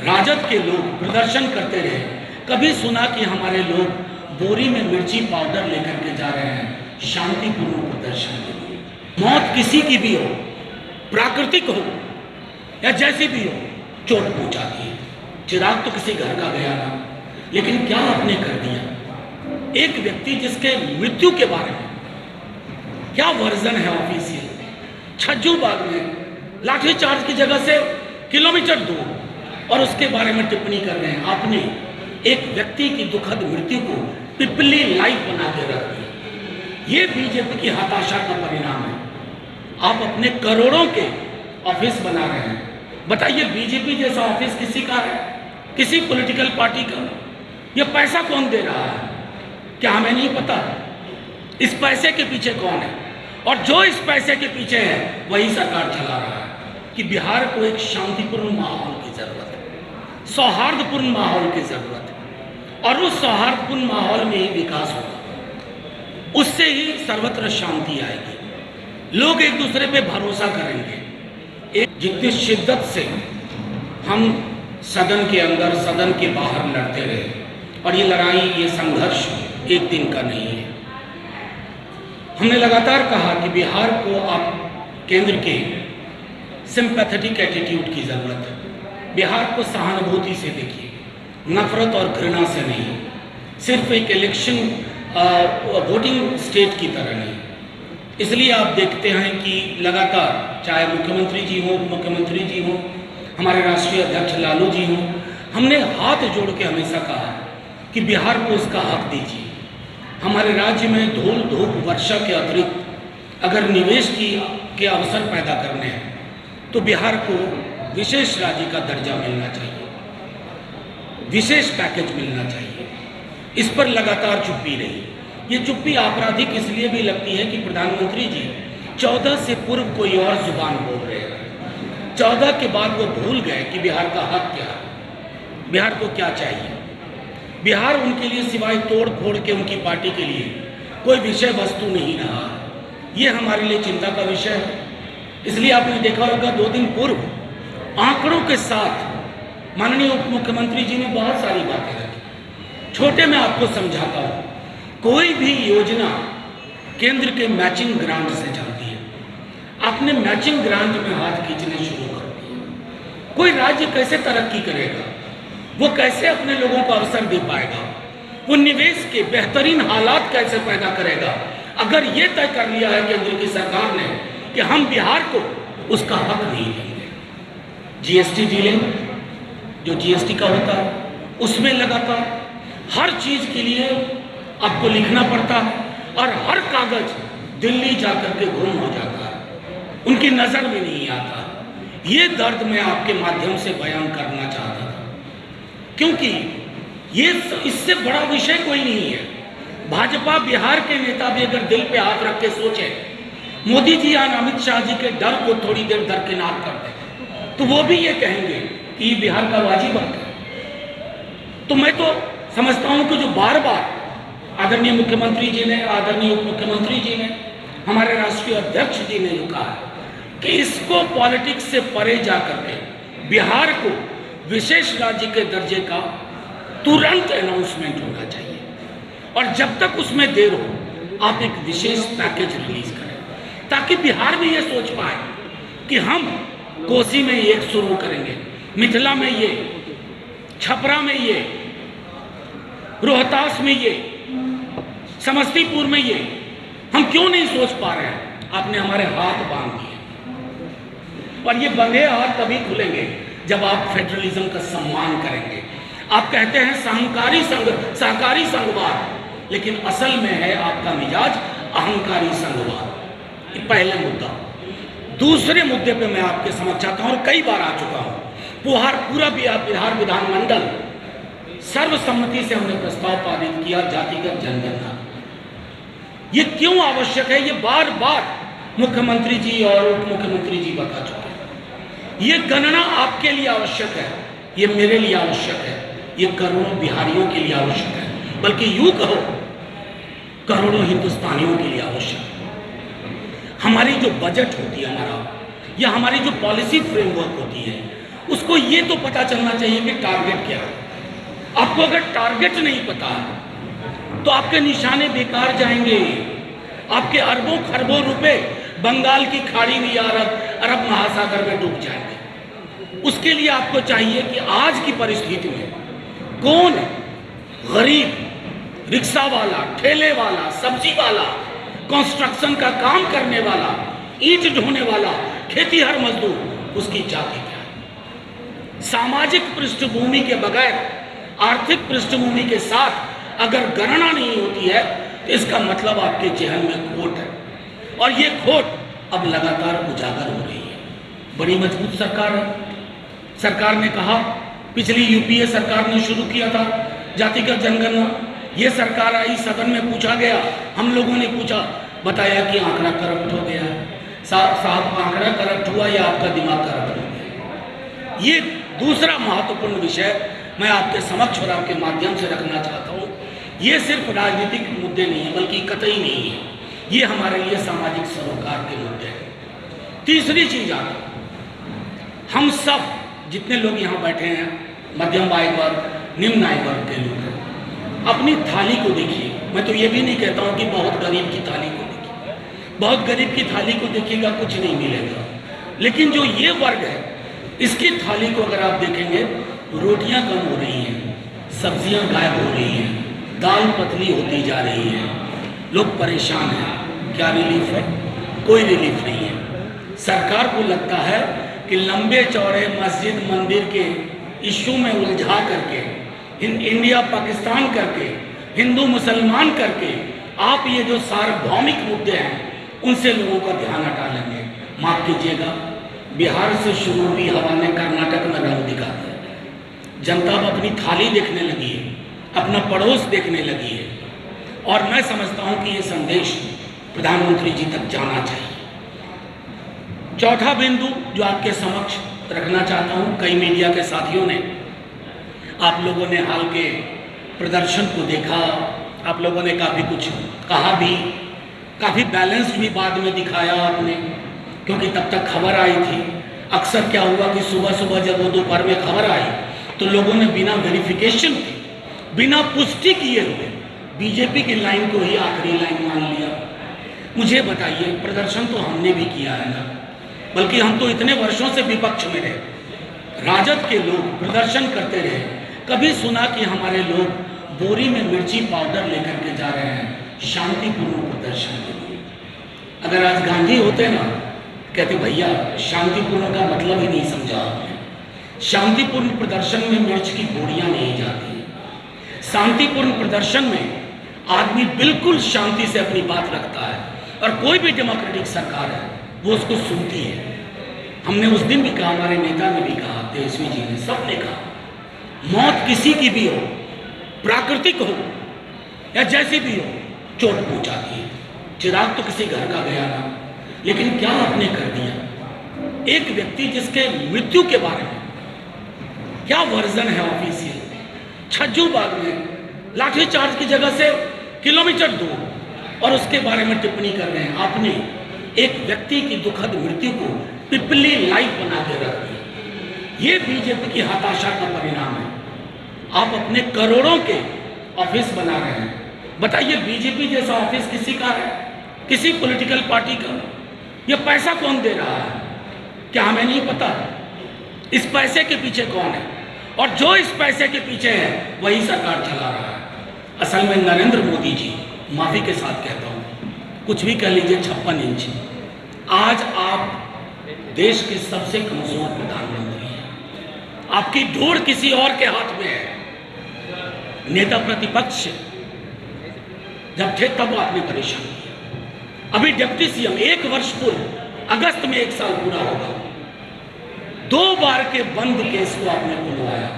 राजद के लोग प्रदर्शन करते रहे। कभी सुना कि हमारे लोग बोरी में मिर्ची पाउडर लेकर के जा रहे हैं शांतिपूर्ण प्रदर्शन के लिए? मौत किसी की भी हो, प्राकृतिक हो या जैसी भी हो, चोट पहुंचाती है। चिराग तो किसी घर का गया ना, लेकिन क्या आपने कर दिया? एक व्यक्ति जिसके मृत्यु के बारे में क्या वर्जन है ऑफिशियल, छज्जू बाग में लाठीचार्ज की जगह से किलोमीटर दूर, और उसके बारे में टिप्पणी कर रहे हैं। आपने एक व्यक्ति की दुखद मृत्यु को पिपली लाइव बना के रख दिया। ये बीजेपी की हताशा का परिणाम है। आप अपने करोड़ों के ऑफिस बना रहे हैं। बताइए, बीजेपी जैसा ऑफिस किसी का है? किसी पॉलिटिकल पार्टी का? ये पैसा कौन दे रहा है? क्या हमें नहीं पता इस पैसे के पीछे कौन है? और जो इस पैसे के पीछे है वही सरकार चला रहा है। कि बिहार को एक शांतिपूर्ण माहौल की जरूरत है, सौहार्दपूर्ण माहौल की जरूरत है, और उस सौहार्दपूर्ण माहौल में ही विकास होगा, उससे ही सर्वत्र शांति आएगी, लोग एक दूसरे पे भरोसा करेंगे। एक जितनी शिद्दत से हम सदन के अंदर सदन के बाहर लड़ते रहे, और ये लड़ाई, ये संघर्ष एक दिन का नहीं है। हमने लगातार कहा कि बिहार को आप केंद्र के सिंपैथेटिक एटीट्यूड की जरूरत है। बिहार को सहानुभूति से देखिए, नफरत और घृणा से नहीं, सिर्फ एक इलेक्शन वोटिंग स्टेट की तरह नहीं। इसलिए आप देखते हैं कि लगातार, चाहे मुख्यमंत्री जी हो, उप मुख्यमंत्री जी हो, हमारे राष्ट्रीय अध्यक्ष लालू जी हो, हमने हाथ जोड़ के हमेशा कहा कि बिहार को उसका हक दीजिए। हमारे राज्य में धूल धूप वर्षा के अतिरिक्त अगर निवेश के अवसर पैदा करने हैं तो बिहार को विशेष राज्य का दर्जा मिलना चाहिए, विशेष पैकेज मिलना चाहिए। इस पर लगातार चुप्पी रही। ये चुप्पी आपराधिक इसलिए भी लगती है कि प्रधानमंत्री जी 14 से पूर्व कोई और जुबान बोल रहे हैं। 14 के बाद वो भूल गए कि बिहार का हक क्या है, बिहार को क्या चाहिए। बिहार उनके लिए सिवाय तोड़ फोड़ के उनकी पार्टी के लिए कोई विषय वस्तु नहीं रहा। ये हमारे लिए चिंता का विषय है। इसलिए आपने देखा होगा 2 दिन पूर्व आंकड़ों के साथ माननीय उप मुख्यमंत्री जी ने बहुत सारी बातें रखी। छोटे में आपको समझाता हूँ, कोई भी योजना केंद्र के मैचिंग ग्रांट से चलती है। आपने मैचिंग ग्रांट में हाथ खींचने शुरू कर दिए। कोई राज्य कैसे तरक्की करेगा? वो कैसे अपने लोगों को अवसर दे पाएगा? वो निवेश के बेहतरीन हालात कैसे पैदा करेगा अगर ये तय कर लिया है केंद्र की सरकार ने कि हम बिहार को उसका हक नहीं देंगे? जीएसटी डीलिंग जो जीएसटी का होता है, उसमें लगातार हर चीज के लिए आपको लिखना पड़ता है, और हर कागज दिल्ली जाकर के गुम हो जाता है, उनकी नजर में नहीं आता। ये दर्द मैं आपके माध्यम से बयान करना चाहता था, क्योंकि ये इससे बड़ा विषय कोई नहीं है। भाजपा बिहार के नेता भी अगर दिल पे हाथ रख के सोचे, मोदी जी या अमित शाह जी के डर को थोड़ी देर दरकिनार कर दें, तो वो भी ये कहेंगे कि बिहार का वाजिब हक है। तो मैं तो समझता हूं कि जो बार बार आदरणीय मुख्यमंत्री जी ने, आदरणीय उप मुख्यमंत्री जी ने, हमारे राष्ट्रीय अध्यक्ष जी ने जो कहा कि इसको पॉलिटिक्स से परे जाकर के बिहार को विशेष राज्य के दर्जे का तुरंत अनाउंसमेंट होना चाहिए, और जब तक उसमें देर हो आप एक विशेष पैकेज रिलीज करें, ताकि बिहार भी ये सोच पाए कि हम कोसी में एक शुरू करेंगे, मिथिला में ये, छपरा में ये, रोहतास में ये, समस्तीपुर में ये, हम क्यों नहीं सोच पा रहे हैं? आपने हमारे हाथ बांध दिए, और ये बंधे हाथ तभी खुलेंगे जब आप फेडरलिज्म का सम्मान करेंगे। आप कहते हैं सहकारी संघवाद, लेकिन असल में है आपका मिजाज अहंकारी संघवाद। ये पहले मुद्दा। दूसरे मुद्दे पे मैं आपके समझ चाहता हूं, और कई बार आ चुका हूं, पूरा बिहार विधानमंडल सर्वसम्मति से हमने प्रस्ताव पारित किया जातिगत जनगणना। ये क्यों आवश्यक है? ये बार बार मुख्यमंत्री जी और उप मुख्यमंत्री जी बता चुके हैं। ये गणना आपके लिए आवश्यक है, ये मेरे लिए आवश्यक है, ये करोड़ों बिहारियों के लिए आवश्यक है, बल्कि यूं कहो करोड़ों हिंदुस्तानियों के लिए आवश्यक है। हमारी जो बजट होती है हमारा, या हमारी जो पॉलिसी फ्रेमवर्क होती है, उसको ये तो पता चलना चाहिए कि टारगेट क्या है। आपको अगर टारगेट नहीं पता तो आपके निशाने बेकार जाएंगे, आपके अरबों खरबों रुपए बंगाल की खाड़ी में या अरब महासागर में डूब जाएंगे। उसके लिए आपको चाहिए कि आज की परिस्थिति में कौन गरीब, रिक्शा वाला, ठेले वाला, सब्जी वाला, कंस्ट्रक्शन का काम करने वाला, ईंट ढोने वाला, खेतीहर मजदूर, उसकी जाति क्या है। सामाजिक पृष्ठभूमि के बगैर, आर्थिक पृष्ठभूमि के साथ अगर गणना नहीं होती है तो इसका मतलब आपके जहन में खोट है, और ये खोट अब लगातार उजागर हो रही है। बड़ी मजबूत सरकार है। सरकार ने कहा, पिछली यूपीए सरकार ने शुरू किया था जातिगत जनगणना, ये सरकार आई, सदन में पूछा गया, हम लोगों ने पूछा, बताया कि आंकड़ा करप्ट हो गया। साहब आंकड़ा करप्ट हुआ या आपका दिमाग करप्ट हो गया? ये दूसरा महत्वपूर्ण विषय मैं आपके समक्ष और आपके माध्यम से रखना चाहता हूँ। ये सिर्फ राजनीतिक मुद्दे नहीं है, बल्कि कतई नहीं है, ये हमारे लिए सामाजिक सरोकार के मुद्दे हैं। तीसरी चीज आती, हम सब जितने लोग यहाँ बैठे हैं, मध्यम आय वर्ग, निम्न आय वर्ग के लोग हैं, अपनी थाली को देखिए। मैं तो ये भी नहीं कहता हूँ कि बहुत गरीब की थाली को देखिए, बहुत गरीब की थाली को देखिएगा कुछ नहीं मिलेगा, लेकिन जो ये वर्ग है इसकी थाली को अगर आप देखेंगे, रोटियां कम हो रही हैं, सब्जियां गायब हो रही हैं, दाल पतली होती जा रही है, लोग परेशान हैं। क्या रिलीफ है? कोई रिलीफ नहीं है। सरकार को लगता है कि लंबे चौड़े मस्जिद मंदिर के इशू में उलझा करके, इंडिया पाकिस्तान करके, हिंदू मुसलमान करके, आप ये जो सार्वभौमिक मुद्दे हैं उनसे लोगों का ध्यान हटा लेंगे। माफ कीजिएगा, बिहार से शुरू हुई हवा ने कर्नाटक में रंग दिखा दिया। जनता अब अपनी थाली देखने लगी है, अपना पड़ोस देखने लगी है, और मैं समझता हूं कि ये संदेश प्रधानमंत्री जी तक जाना चाहिए। चौथा बिंदु जो आपके समक्ष रखना चाहता हूं, कई मीडिया के साथियों ने, आप लोगों ने हाल के प्रदर्शन को देखा, आप लोगों ने काफ़ी कुछ कहा भी, काफ़ी बैलेंस्ड भी बाद में दिखाया आपने, क्योंकि तब तक खबर आई थी। अक्सर क्या हुआ कि सुबह सुबह जब वो दोपहर में खबर आई तो लोगों ने बिना वेरिफिकेशन के, बिना पुष्टि किए हुए बीजेपी की लाइन को ही आखिरी लाइन मान लिया। मुझे बताइए, प्रदर्शन तो हमने भी किया है ना, बल्कि हम तो इतने वर्षों से विपक्ष में रहे, राजद के लोग प्रदर्शन करते रहे। कभी सुना कि हमारे लोग बोरी में मिर्ची पाउडर लेकर के जा रहे हैं शांतिपूर्ण प्रदर्शन के लिए? अगर आज गांधी होते ना, कहते भैया शांतिपूर्ण का मतलब ही नहीं समझा आपने। शांतिपूर्ण प्रदर्शन में मिर्च की बोरियां नहीं जाती। शांतिपूर्ण प्रदर्शन में आदमी बिल्कुल शांति से अपनी बात रखता है, और कोई भी डेमोक्रेटिक सरकार है वो उसको सुनती है। हमने उस दिन भी कहा, हमारे नेता ने भी कहा, तेजस्वी जी ने, सब ने कहा, मौत किसी की भी हो, प्राकृतिक हो या जैसी भी हो, चोट पहुंचाती है। चिराग तो किसी घर का गया ना, लेकिन क्या आपने कर दिया? एक व्यक्ति जिसके मृत्यु के बारे में क्या वर्जन है ऑफिशियल, छज्जूबाग में लाठीचार्ज की जगह से किलोमीटर दूर, और उसके बारे में टिप्पणी कर रहे हैं। आपने एक व्यक्ति की दुखद मृत्यु को पिपली लाइव बना के रख दिया। ये बीजेपी की हताशा का परिणाम है। आप अपने करोड़ों के ऑफिस बना रहे हैं। बताइए, बीजेपी जैसा ऑफिस किसी का है? किसी पॉलिटिकल पार्टी का? ये पैसा कौन दे रहा है? क्या हमें नहीं पता इस पैसे के पीछे कौन है? और जो इस पैसे के पीछे है वही सरकार चला रहा है। असल में नरेंद्र मोदी जी, माफी के साथ कहता हूं, कुछ भी कह लीजिए, 56 इंच, आज आप देश के सबसे कमजोर प्रधानमंत्री हैं। आपकी डोर किसी और के हाथ में है। नेता प्रतिपक्ष जब थे तब आपने परेशान किया। अभी डिप्टी सीएम, 1 वर्ष पूर्व, अगस्त में 1 साल पूरा होगा, 2 बार के बंद केस को आपने खुलवाया।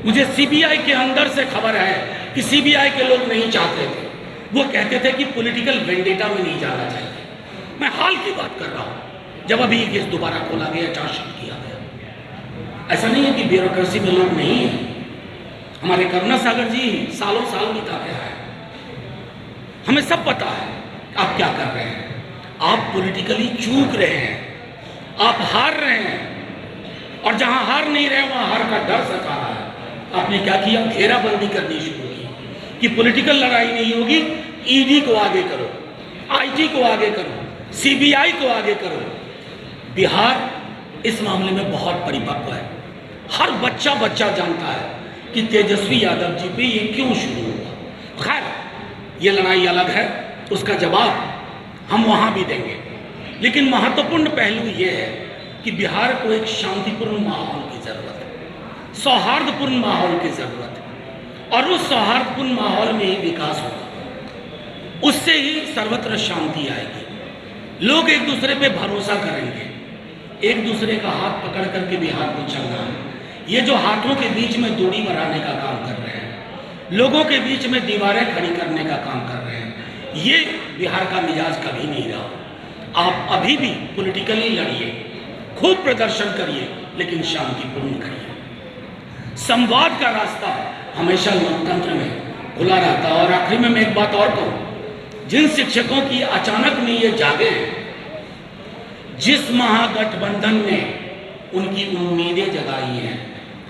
मुझे सीबीआई के अंदर से खबर है कि सीबीआई के लोग नहीं चाहते थे, वो कहते थे कि पॉलिटिकल वेंडेटा में नहीं जाना चाहिए। मैं हाल की बात कर रहा हूं, जब अभी केस दोबारा खोला गया, चार्जशीट किया गया। ऐसा नहीं है कि ब्यूरोक्रेसी में लोग नहीं है। हमारे करुणा सागर जी सालों साल बिता के आए, हमें सब पता है आप क्या कर रहे हैं। आप पॉलिटिकली चूक रहे हैं, आप हार रहे हैं, और जहां हार नहीं रहे वहां हार का डर सता रहा है। आपने क्या किया? घेराबंदी करनी शुरू की कि पॉलिटिकल लड़ाई नहीं होगी, ईडी को आगे करो, आईटी को आगे करो, सीबीआई को आगे करो। बिहार इस मामले में बहुत परिपक्व है। हर बच्चा जानता है कि तेजस्वी यादव जी पे ये क्यों शुरू हुआ। खैर, ये लड़ाई अलग है, उसका जवाब हम वहां भी देंगे। लेकिन महत्वपूर्ण पहलू ये है कि बिहार को एक शांतिपूर्ण माहौल की जरूरत है, सौहार्दपूर्ण माहौल की जरूरत है, और उस सौहार्दपूर्ण माहौल में ही विकास होगा, उससे ही सर्वत्र शांति आएगी। लोग एक दूसरे पे भरोसा करेंगे, एक दूसरे का हाथ पकड़ करके बिहार को चलना है। ये जो हाथों के बीच में दूरी बनाने का काम कर रहे हैं, लोगों के बीच में दीवारें खड़ी करने का काम कर रहे हैं, ये बिहार का मिजाज कभी नहीं रहा। आप अभी भी पॉलिटिकली लड़िए, खूब प्रदर्शन करिए, लेकिन शांतिपूर्ण करिए। संवाद का रास्ता हमेशा लोकतंत्र में खुला रहता है। और आखिरी में मैं एक बात और कहूं, जिन शिक्षकों की अचानक में ये जागे, जिस महागठबंधन ने उनकी उम्मीदें जगाई हैं,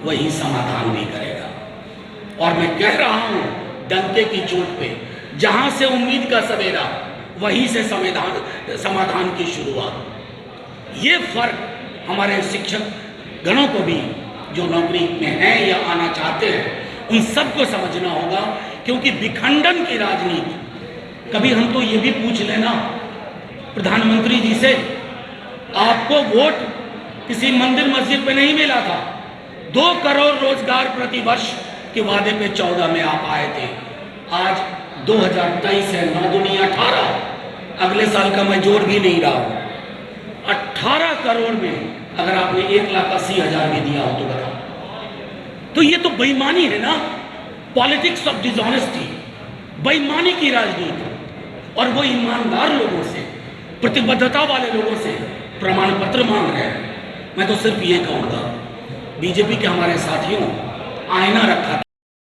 वही समाधान भी करेगा। और मैं कह रहा हूं डंके की चोट पे, जहां से उम्मीद का सवेरा, वहीं से समाधान की शुरुआत। ये फर्क हमारे शिक्षक गणों को भी, जो नौकरी में हैं या आना चाहते हैं, उन सबको समझना होगा। क्योंकि विखंडन की राजनीति, कभी हम तो ये भी पूछ लेना प्रधानमंत्री जी से, आपको वोट किसी मंदिर मस्जिद पे नहीं मिला था, 2 करोड़ रोजगार प्रति वर्ष के वादे पे 14 में आप आए थे। आज 2023 है, 9 दूनी 18, अगले साल का मैं जोड़ भी नहीं रहा हूं। 18 करोड़ में अगर आपने 1,80,000 भी दिया हो तो बताओ, तो ये तो बेईमानी है ना, पॉलिटिक्स ऑफ डिसऑनेस्टी, बेईमानी की राजनीति। और वो ईमानदार लोगों से, प्रतिबद्धता वाले लोगों से प्रमाण पत्र मांग रहे हैं। मैं तो सिर्फ ये कहूंगा, बीजेपी के हमारे साथियों, आईना रखा